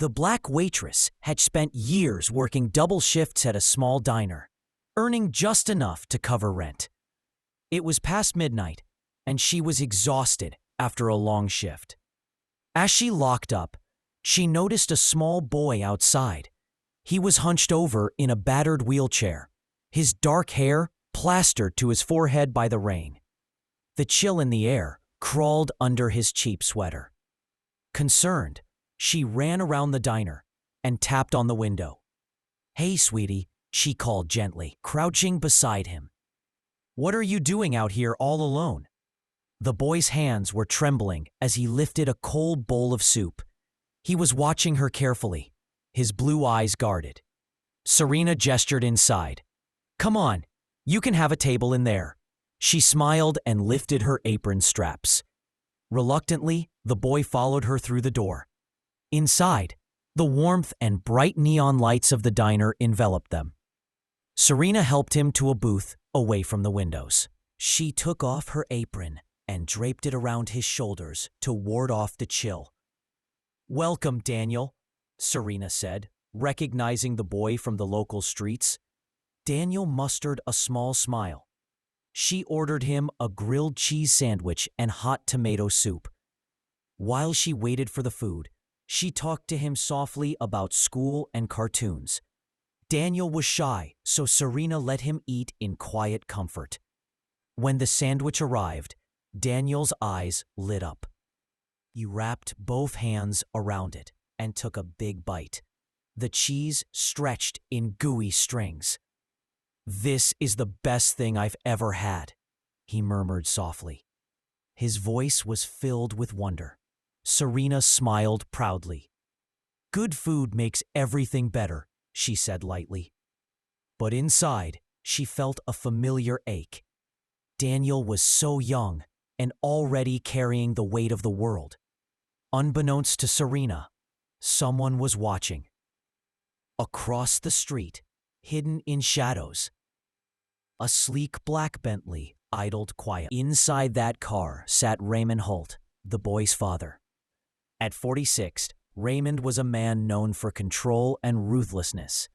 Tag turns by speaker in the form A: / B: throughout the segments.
A: The black waitress had spent years working double shifts at a small diner, earning just enough to cover rent. It was past midnight, and she was exhausted after a long shift. As she locked up, she noticed a small boy outside. He was hunched over in a battered wheelchair, his dark hair plastered to his forehead by the rain. The chill in the air crawled under his cheap sweater. Concerned, she ran around the diner and tapped on the window. "Hey, sweetie," she called gently, crouching beside him. "What are you doing out here all alone?" The boy's hands were trembling as he lifted a cold bowl of soup. He was watching her carefully, his blue eyes guarded. Serena gestured inside. "Come on, you can have a table in there." She smiled and lifted her apron straps. Reluctantly, the boy followed her through the door. Inside, the warmth and bright neon lights of the diner enveloped them. Serena helped him to a booth away from the windows. She took off her apron and draped it around his shoulders to ward off the chill. "Welcome, Daniel," Serena said, recognizing the boy from the local streets. Daniel mustered a small smile. She ordered him a grilled cheese sandwich and hot tomato soup. While she waited for the food, she talked to him softly about school and cartoons. Daniel was shy, so Serena let him eat in quiet comfort. When the sandwich arrived, Daniel's eyes lit up. He wrapped both hands around it and took a big bite. The cheese stretched in gooey strings. "This is the best thing I've ever had," he murmured softly. His voice was filled with wonder. Serena smiled proudly. "Good food makes everything better," she said lightly. But inside, she felt a familiar ache. Daniel was so young and already carrying the weight of the world. Unbeknownst to Serena, someone was watching. Across the street, hidden in shadows, a sleek black Bentley idled quietly. Inside that car sat Raymond Holt, the boy's father. At 46, Raymond was a man known for control and ruthlessness.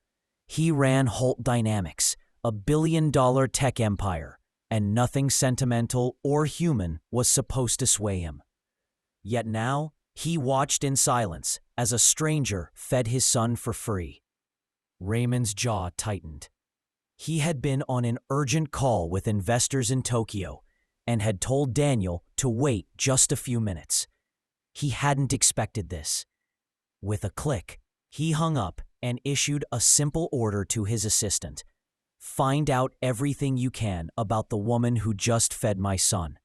A: He ran Holt Dynamics, a billion-dollar tech empire, and nothing sentimental or human was supposed to sway him. Yet now, he watched in silence as a stranger fed his son for free. Raymond's jaw tightened. He had been on an urgent call with investors in Tokyo and had told Daniel to wait just a few minutes. He hadn't expected this. With a click, he hung up and issued a simple order to his assistant. "Find out everything you can about the woman who just fed my son."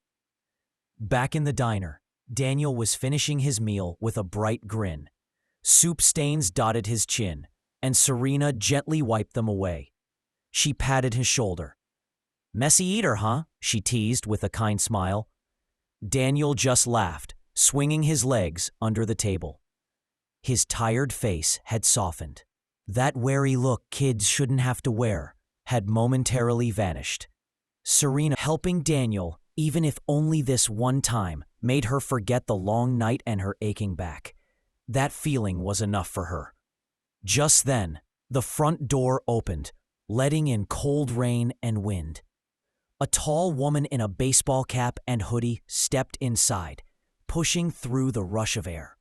A: Back in the diner, Daniel was finishing his meal with a bright grin. Soup stains dotted his chin, and Serena gently wiped them away. She patted his shoulder. "Messy eater, huh?" she teased with a kind smile. Daniel just laughed, swinging his legs under the table. His tired face had softened. That wary look kids shouldn't have to wear had momentarily vanished. Serena helping Daniel, even if only this one time, made her forget the long night and her aching back. That feeling was enough for her. Just then, the front door opened, letting in cold rain and wind. A tall woman in a baseball cap and hoodie stepped inside, pushing through the rush of air.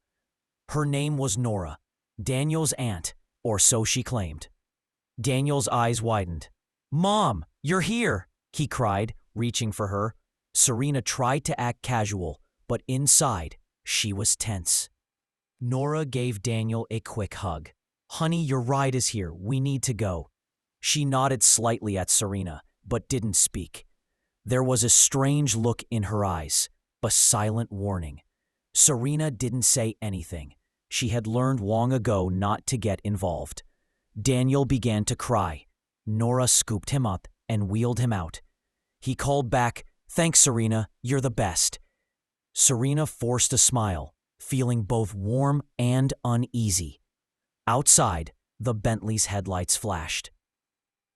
A: Her name was Nora, Daniel's aunt, or so she claimed. Daniel's eyes widened. "Mom, you're here!" he cried, reaching for her. Serena tried to act casual, but inside, she was tense. Nora gave Daniel a quick hug. "Honey, your ride is here. We need to go." She nodded slightly at Serena, but didn't speak. There was a strange look in her eyes, a silent warning. Serena didn't say anything. She had learned long ago not to get involved. Daniel began to cry. Nora scooped him up and wheeled him out. He called back, "Thanks, Serena, you're the best." Serena forced a smile, feeling both warm and uneasy. Outside, the Bentley's headlights flashed.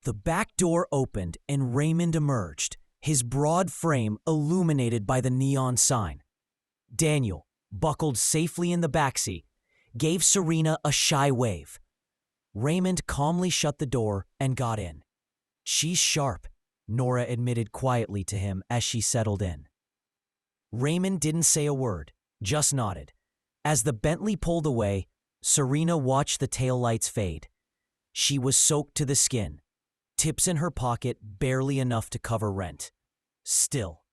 A: The back door opened and Raymond emerged, his broad frame illuminated by the neon sign. Daniel, buckled safely in the backseat, gave Serena a shy wave. Raymond calmly shut the door and got in. "She's sharp," Nora admitted quietly to him as she settled in. Raymond didn't say a word, just nodded. As the Bentley pulled away, Serena watched the taillights fade. She was soaked to the skin, tips in her pocket barely enough to cover rent. Still,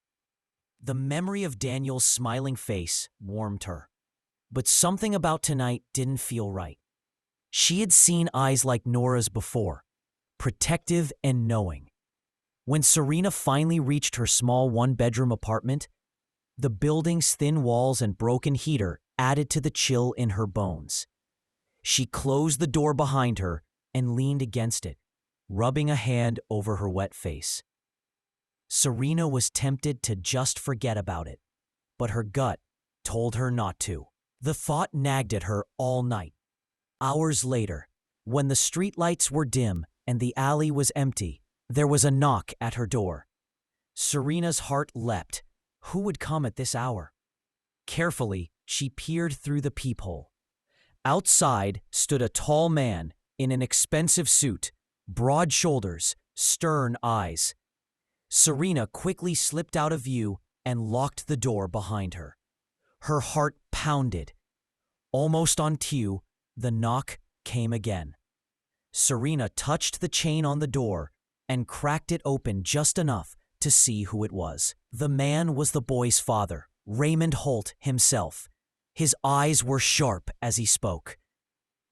A: the memory of Daniel's smiling face warmed her. But something about tonight didn't feel right. She had seen eyes like Nora's before, protective and knowing. When Serena finally reached her small one-bedroom apartment, the building's thin walls and broken heater added to the chill in her bones. She closed the door behind her and leaned against it, rubbing a hand over her wet face. Serena was tempted to just forget about it, but her gut told her not to. The thought nagged at her all night. Hours later, when the streetlights were dim and the alley was empty, there was a knock at her door. Serena's heart leapt. Who would come at this hour? Carefully, she peered through the peephole. Outside stood a tall man in an expensive suit, broad shoulders, stern eyes. Serena quickly slipped out of view and locked the door behind her. Her heart pounded. Almost on cue, the knock came again. Serena touched the chain on the door and cracked it open just enough to see who it was. The man was the boy's father, Raymond Holt himself. His eyes were sharp as he spoke.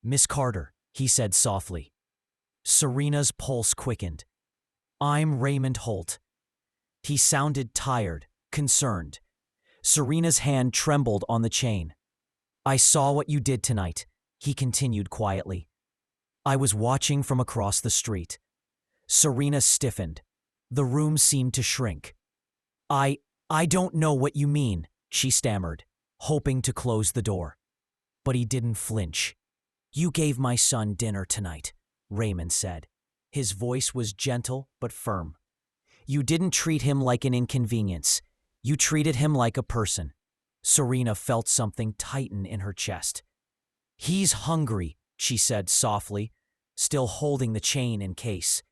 A: "Miss Carter," he said softly. Serena's pulse quickened. "I'm Raymond Holt." He sounded tired, concerned. Serena's hand trembled on the chain. "I saw what you did tonight," he continued quietly. "I was watching from across the street." Serena stiffened. The room seemed to shrink. I don't know what you mean," she stammered, hoping to close the door. But he didn't flinch. "You gave my son dinner tonight," Raymond said. His voice was gentle but firm. "You didn't treat him like an inconvenience. You treated him like a person." Serena felt something tighten in her chest. "He's hungry," she said softly, still holding the chain in case.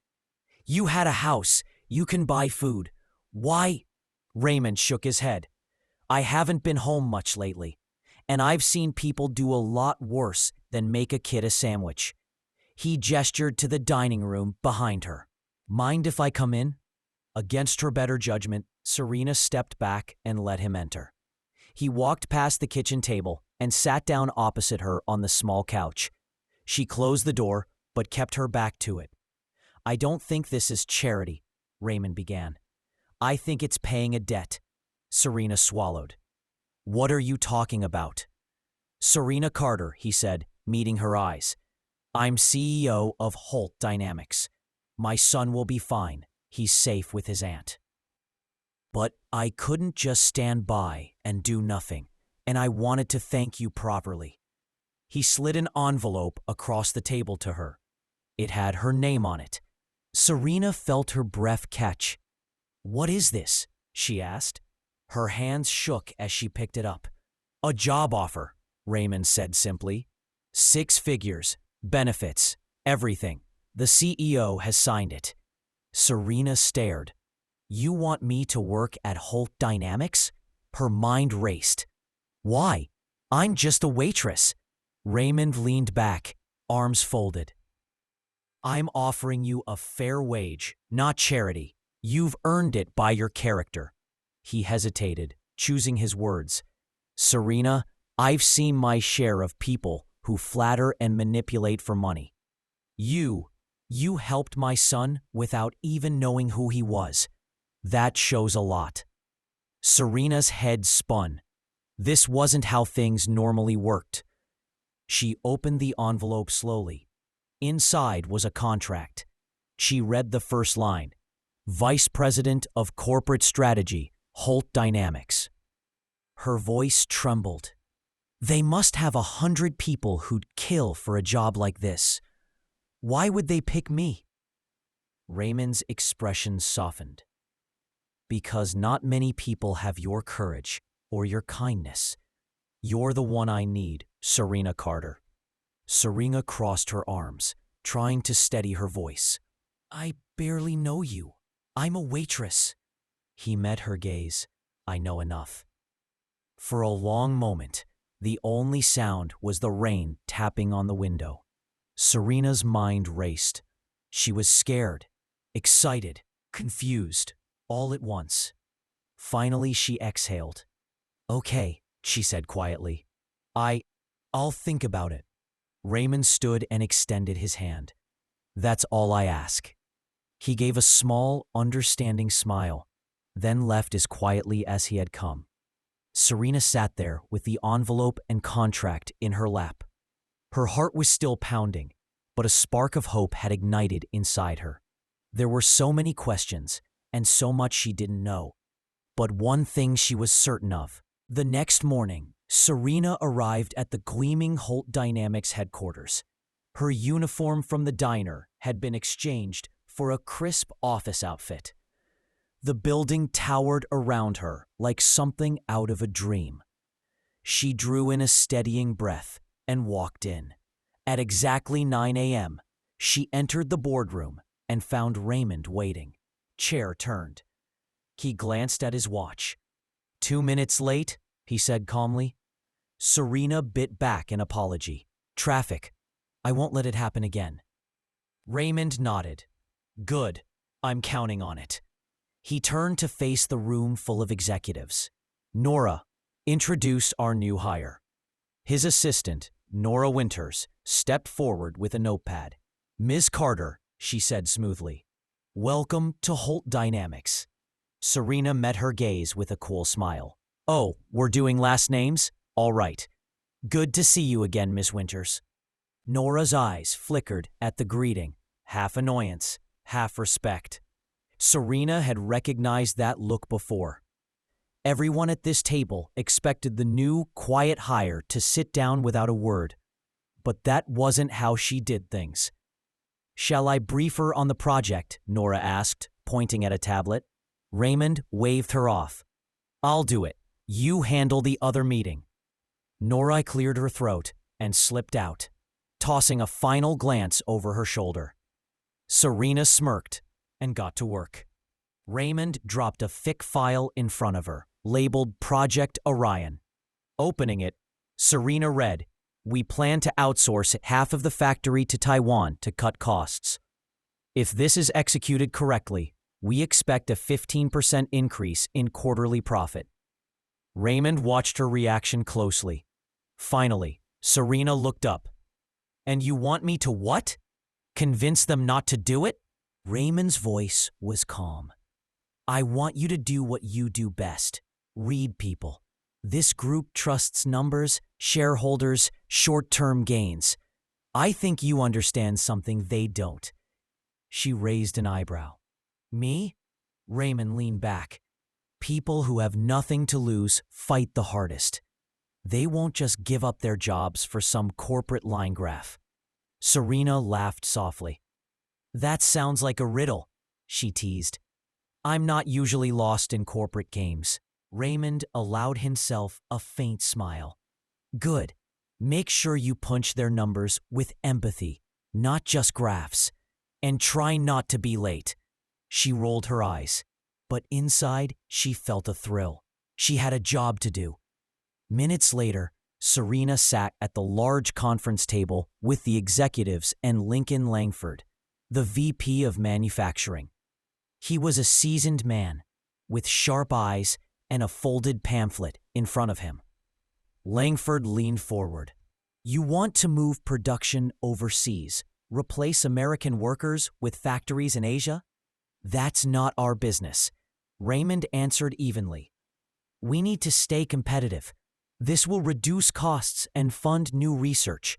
A: "You had a house. You can buy food. Why?" Raymond shook his head. "I haven't been home much lately, and I've seen people do a lot worse than make a kid a sandwich." He gestured to the dining room behind her. "Mind if I come in?" Against her better judgment, Serena stepped back and let him enter. He walked past the kitchen table and sat down opposite her on the small couch. She closed the door, but kept her back to it. "I don't think this is charity," Raymond began. "I think it's paying a debt." Serena swallowed. "What are you talking about?" "Serena Carter," he said, meeting her eyes. "I'm CEO of Holt Dynamics. My son will be fine. He's safe with his aunt. But I couldn't just stand by and do nothing, and I wanted to thank you properly." He slid an envelope across the table to her. It had her name on it. Serena felt her breath catch. "What is this?" she asked. Her hands shook as she picked it up. "A job offer," Raymond said simply. "6 figures, benefits, everything. The CEO has signed it." Serena stared. "You want me to work at Holt Dynamics?" Her mind raced. "Why? I'm just a waitress." Raymond leaned back, arms folded. "I'm offering you a fair wage, not charity. You've earned it by your character." He hesitated, choosing his words. "Serena, I've seen my share of people who flatter and manipulate for money. You helped my son without even knowing who he was. That shows a lot." Serena's head spun. This wasn't how things normally worked. She opened the envelope slowly. Inside was a contract. She read the first line: "Vice President of Corporate Strategy, Holt Dynamics." Her voice trembled. "They must have 100 people who'd kill for a job like this. Why would they pick me?" Raymond's expression softened. "Because not many people have your courage or your kindness. You're the one I need," Serena Carter. Serena crossed her arms, trying to steady her voice. I barely know you. I'm a waitress. He met her gaze. I know enough. For a long moment, the only sound was the rain tapping on the window. Serena's mind raced. She was scared, excited, confused, all at once. Finally, she exhaled. Okay, she said quietly. I'll think about it. Raymond stood and extended his hand. That's all I ask. He gave a small, understanding smile, then left as quietly as he had come. Serena sat there with the envelope and contract in her lap. Her heart was still pounding, but a spark of hope had ignited inside her. There were so many questions, and so much she didn't know. But one thing she was certain of. The next morning, Serena arrived at the gleaming Holt Dynamics headquarters. Her uniform from the diner had been exchanged for a crisp office outfit. The building towered around her like something out of a dream. She drew in a steadying breath and walked in. At exactly 9 a.m., she entered the boardroom and found Raymond waiting, chair turned. He glanced at his watch. 2 minutes late, he said calmly. Serena bit back an apology. Traffic. I won't let it happen again. Raymond nodded. Good. I'm counting on it. He turned to face the room full of executives. Nora, introduce our new hire. His assistant, Nora Winters, stepped forward with a notepad. Ms. Carter, she said smoothly. Welcome to Holt Dynamics. Serena met her gaze with a cool smile. Oh, we're doing last names? All right. Good to see you again, Miss Winters. Nora's eyes flickered at the greeting, half annoyance, half respect. Serena had recognized that look before. Everyone at this table expected the new, quiet hire to sit down without a word. But that wasn't how she did things. Shall I brief her on the project? Nora asked, pointing at a tablet. Raymond waved her off. I'll do it. You handle the other meeting. Nora cleared her throat and slipped out, tossing a final glance over her shoulder. Serena smirked and got to work. Raymond dropped a thick file in front of her, labeled Project Orion. Opening it, Serena read, We plan to outsource half of the factory to Taiwan to cut costs. If this is executed correctly, we expect a 15% increase in quarterly profit. Raymond watched her reaction closely. Finally, Serena looked up. And you want me to what? Convince them not to do it? Raymond's voice was calm. I want you to do what you do best. Read people. This group trusts numbers, shareholders, short-term gains. I think you understand something they don't. She raised an eyebrow. Me? Raymond leaned back. People who have nothing to lose fight the hardest. They won't just give up their jobs for some corporate line graph. Serena laughed softly. That sounds like a riddle, she teased. I'm not usually lost in corporate games. Raymond allowed himself a faint smile. Good. Make sure you punch their numbers with empathy, not just graphs. And try not to be late. She rolled her eyes, but inside she felt a thrill. She had a job to do. Minutes later, Serena sat at the large conference table with the executives and Lincoln Langford, the VP of manufacturing. He was a seasoned man, with sharp eyes and a folded pamphlet in front of him. Langford leaned forward. You want to move production overseas, replace American workers with factories in Asia? That's not our business. Raymond answered evenly. We need to stay competitive. This will reduce costs and fund new research.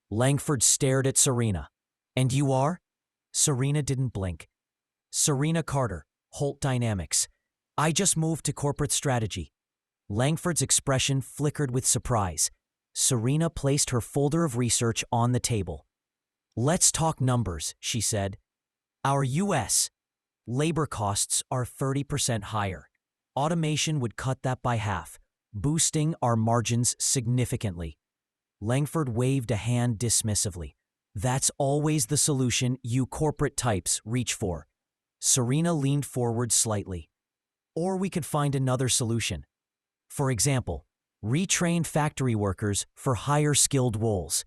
A: Langford stared at Serena. And you are? Serena didn't blink. Serena Carter, Holt Dynamics. I just moved to corporate strategy. Langford's expression flickered with surprise. Serena placed her folder of research on the table. Let's talk numbers, she said. Our U.S. labor costs are 30% higher. Automation would cut that by half, boosting our margins significantly. Langford waved a hand dismissively. That's always the solution you corporate types reach for. Serena leaned forward slightly. Or we could find another solution. For example, retrain factory workers for higher skilled roles.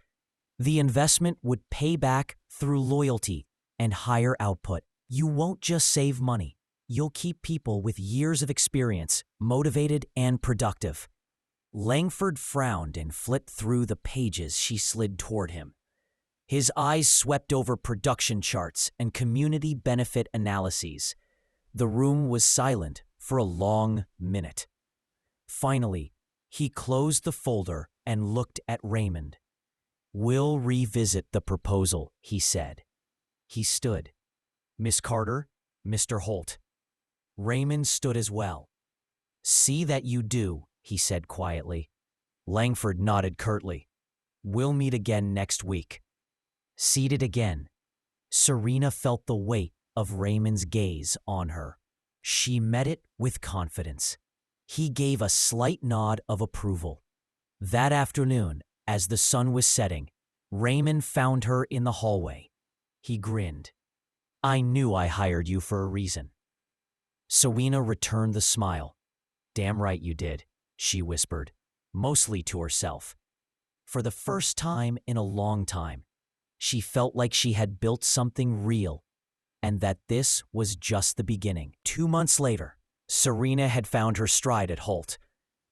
A: The investment would pay back through loyalty and higher output. You won't just save money. You'll keep people with years of experience, motivated and productive. Langford frowned and flipped through the pages she slid toward him. His eyes swept over production charts and community benefit analyses. The room was silent for a long minute. Finally, he closed the folder and looked at Raymond. "We'll revisit the proposal," he said. He stood. "Miss Carter, Mr. Holt." Raymond stood as well. "See that you do," he said quietly. Langford nodded curtly. "We'll meet again next week." Seated again, Serena felt the weight of Raymond's gaze on her. She met it with confidence. He gave a slight nod of approval. That afternoon, as the sun was setting, Raymond found her in the hallway. He grinned. "I knew I hired you for a reason." Serena returned the smile. "Damn right you did," she whispered, mostly to herself. For the first time in a long time, she felt like she had built something real, and that this was just the beginning. 2 months later, Serena had found her stride at Holt.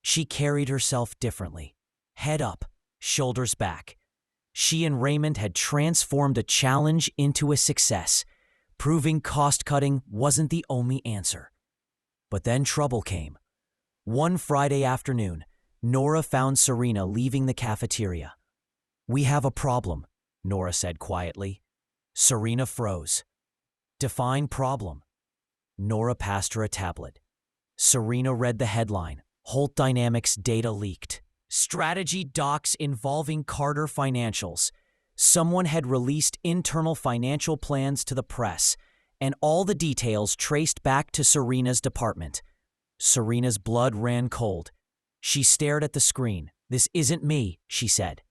A: She carried herself differently, head up, shoulders back. She and Raymond had transformed a challenge into a success, proving cost-cutting wasn't the only answer. But then trouble came. One Friday afternoon, Nora found Serena leaving the cafeteria. "We have a problem," Nora said quietly. Serena froze. "Define problem." Nora passed her a tablet. Serena read the headline, "Holt Dynamics data leaked. Strategy docs involving Carter Financials." Someone had released internal financial plans to the press, and all the details traced back to Serena's department. Serena's blood ran cold. She stared at the screen. "This isn't me," she said.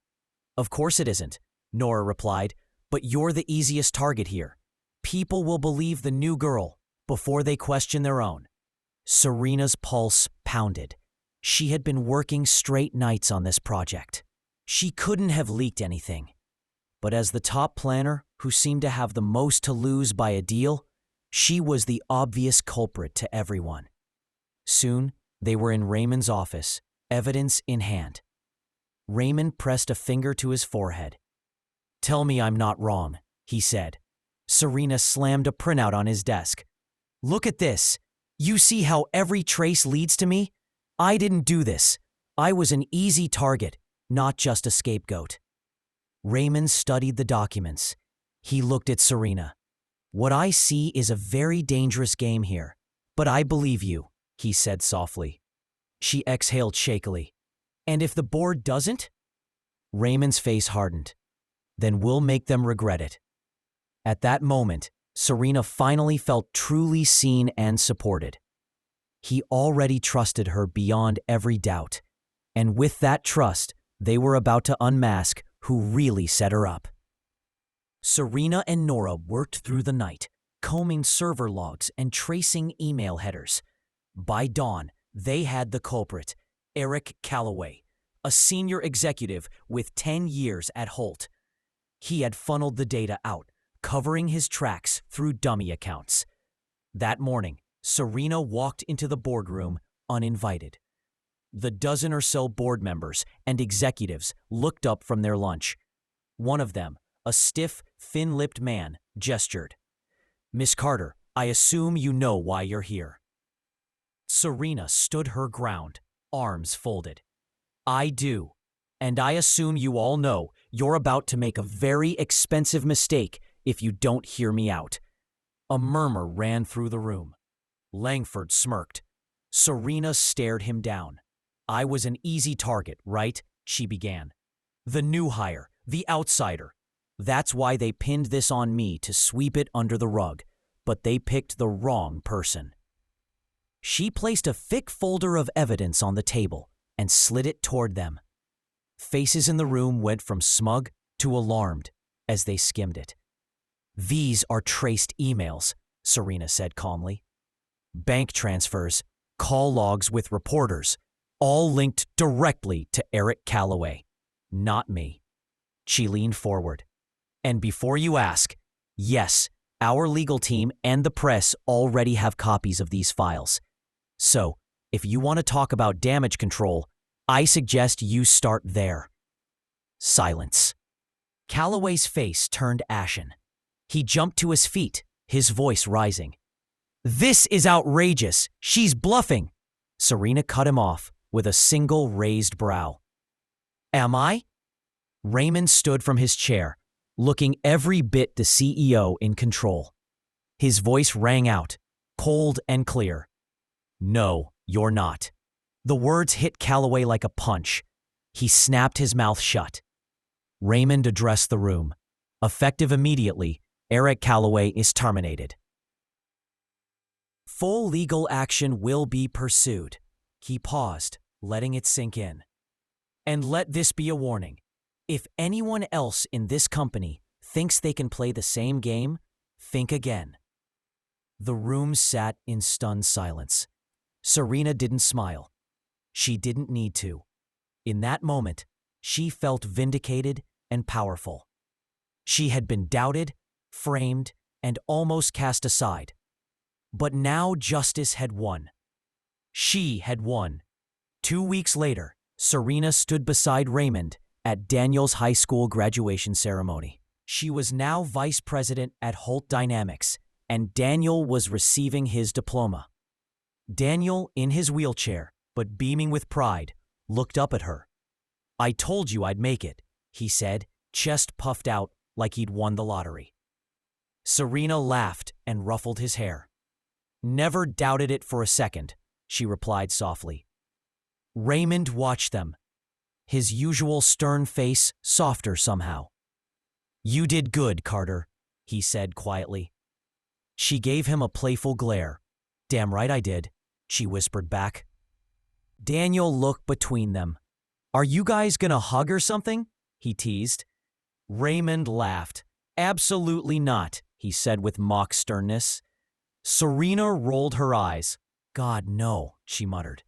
A: "Of course it isn't," Nora replied, "but you're the easiest target here. People will believe the new girl before they question their own." Serena's pulse pounded. She had been working straight nights on this project. She couldn't have leaked anything. But as the top planner, who seemed to have the most to lose by a deal, she was the obvious culprit to everyone. Soon, they were in Raymond's office, evidence in hand. Raymond pressed a finger to his forehead. "Tell me I'm not wrong," he said. Serena slammed a printout on his desk. "Look at this. You see how every trace leads to me? I didn't do this. I was an easy target, not just a scapegoat." Raymond studied the documents. He looked at Serena. "What I see is a very dangerous game here, but I believe you," he said softly. She exhaled shakily. "And if the board doesn't?" Raymond's face hardened. "Then we'll make them regret it." At that moment, Serena finally felt truly seen and supported. He already trusted her beyond every doubt, and with that trust, they were about to unmask who really set her up. Serena and Nora worked through the night, combing server logs and tracing email headers. By dawn, they had the culprit, Eric Calloway, a senior executive with 10 years at Holt. He had funneled the data out, covering his tracks through dummy accounts. That morning, Serena walked into the boardroom uninvited. The dozen or so board members and executives looked up from their lunch. One of them, a stiff, thin-lipped man, gestured. "Miss Carter, I assume you know why you're here." Serena stood her ground, arms folded. "I do, and I assume you all know you're about to make a very expensive mistake if you don't hear me out." A murmur ran through the room. Langford smirked. Serena stared him down. "I was an easy target, right?" she began. "The new hire, the outsider. That's why they pinned this on me to sweep it under the rug, but they picked the wrong person." She placed a thick folder of evidence on the table and slid it toward them. Faces in the room went from smug to alarmed as they skimmed it. "These are traced emails," Serena said calmly. "Bank transfers, call logs with reporters, all linked directly to Eric Calloway, not me." She leaned forward. "And before you ask, yes, our legal team and the press already have copies of these files. So, if you want to talk about damage control, I suggest you start there." Silence. Calloway's face turned ashen. He jumped to his feet, his voice rising. "This is outrageous. She's bluffing." Serena cut him off with a single raised brow. "Am I?" Raymond stood from his chair, looking every bit the CEO in control. His voice rang out, cold and clear. "No, you're not." The words hit Calloway like a punch. He snapped his mouth shut. Raymond addressed the room. "Effective immediately, Eric Calloway is terminated. Full legal action will be pursued." He paused, letting it sink in. "And let this be a warning. If anyone else in this company thinks they can play the same game, think again." The room sat in stunned silence. Serena didn't smile. She didn't need to. In that moment, she felt vindicated and powerful. She had been doubted, framed, and almost cast aside. But now justice had won. She had won. 2 weeks later, Serena stood beside Raymond at Daniel's high school graduation ceremony. She was now vice president at Holt Dynamics, and Daniel was receiving his diploma. Daniel, in his wheelchair, but beaming with pride, looked up at her. "I told you I'd make it," he said, chest puffed out like he'd won the lottery. Serena laughed and ruffled his hair. "Never doubted it for a second," she replied softly. Raymond watched them, his usual stern face softer somehow. "You did good, Carter," he said quietly. She gave him a playful glare. "Damn right I did," she whispered back. Daniel looked between them. "Are you guys gonna hug or something?" he teased. Raymond laughed. "Absolutely not," he said with mock sternness. Serena rolled her eyes. "God, no," she muttered.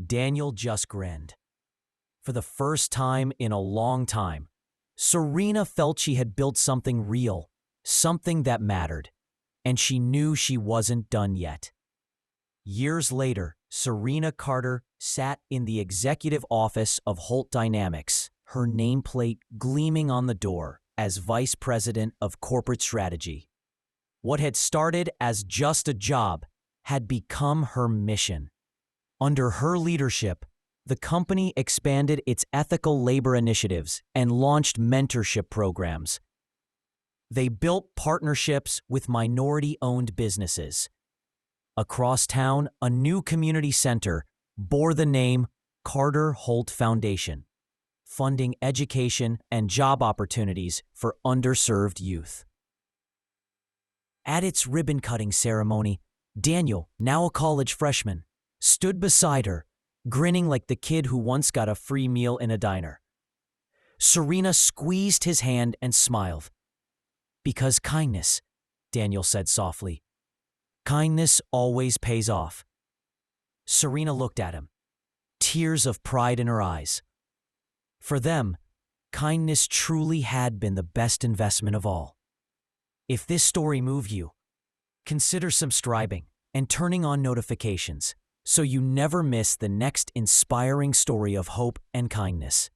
A: Daniel just grinned. For the first time in a long time, Serena felt she had built something real, something that mattered, and she knew she wasn't done yet. Years later, Serena Carter sat in the executive office of Holt Dynamics, her nameplate gleaming on the door as vice president of corporate strategy. What had started as just a job had become her mission. Under her leadership, the company expanded its ethical labor initiatives and launched mentorship programs. They built partnerships with minority-owned businesses. Across town, a new community center bore the name Carter Holt Foundation, funding education and job opportunities for underserved youth. At its ribbon-cutting ceremony, Daniel, now a college freshman, stood beside her, grinning like the kid who once got a free meal in a diner. Serena squeezed his hand and smiled. "Because kindness," Daniel said softly. "Kindness always pays off." Serena looked at him, tears of pride in her eyes. For them, kindness truly had been the best investment of all. If this story moved you, consider subscribing and turning on notifications so you never miss the next inspiring story of hope and kindness.